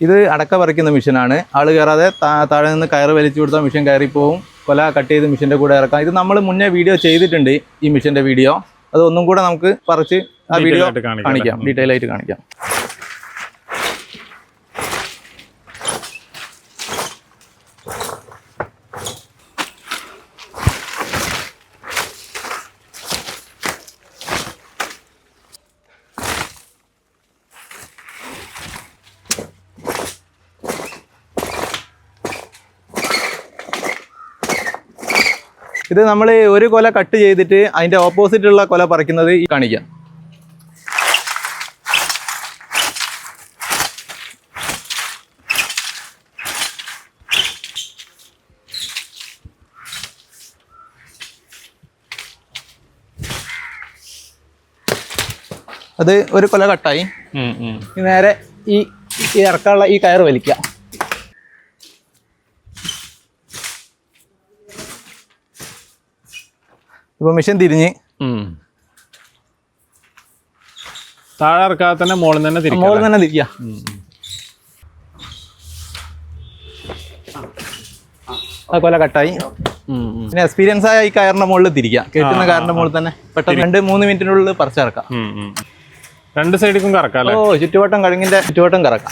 ഇത് അടക്ക പറിക്കുന്ന മെഷീനാണ്. ആൾ കയറാതെ താഴെ നിന്ന് കയറ് വലിച്ചു കൊടുത്താൽ മെഷീൻ കയറിപ്പോവും. കൊല കട്ട് ചെയ്ത് മെഷീൻ്റെ കൂടെ ഇറക്കാം. ഇത് നമ്മൾ മുന്നേ വീഡിയോ ചെയ്തിട്ടുണ്ട്, ഈ മെഷീൻ്റെ വീഡിയോ. അത് ഒന്നും കൂടെ നമുക്ക് പറിച്ച് ആ വീഡിയോ കാണിക്കാം, ഡീറ്റെയിൽ ആയിട്ട് കാണിക്കാം. ഇത് നമ്മൾ ഒരു കൊല കട്ട് ചെയ്തിട്ട് അതിൻ്റെ ഓപ്പോസിറ്റുള്ള കൊല പറിക്കുന്നത് ഈ കാണിക്കാം. അത് ഒരു കൊല കട്ടായി. നേരെ ഈ ഇറക്കാനുള്ള ഈ കയറ് വലിക്കാം. ഇപ്പൊ മെഷീൻ തിരിഞ്ഞ് താഴെ ഇറക്കാതെ തന്നെ മുകളിൽ തന്നെ തിരിക്കാം. ആ കൊല കട്ടായി. പിന്നെ എക്സ്പീരിയൻസ് ആയ ഈ കയറിന്റെ മുകളിൽ തിരിക്കാം. കെട്ടുന്ന കയറിന്റെ മുകളിൽ തന്നെ പെട്ടെന്ന് 2-3 മിനിറ്റിനുള്ളിൽ പറിച്ചിറക്കാം. രണ്ട് സൈഡിലും കറക്കാം. ചുറ്റുവട്ടം കഴുങ്ങിന്റെ ചുറ്റുവട്ടം കറക്കാം.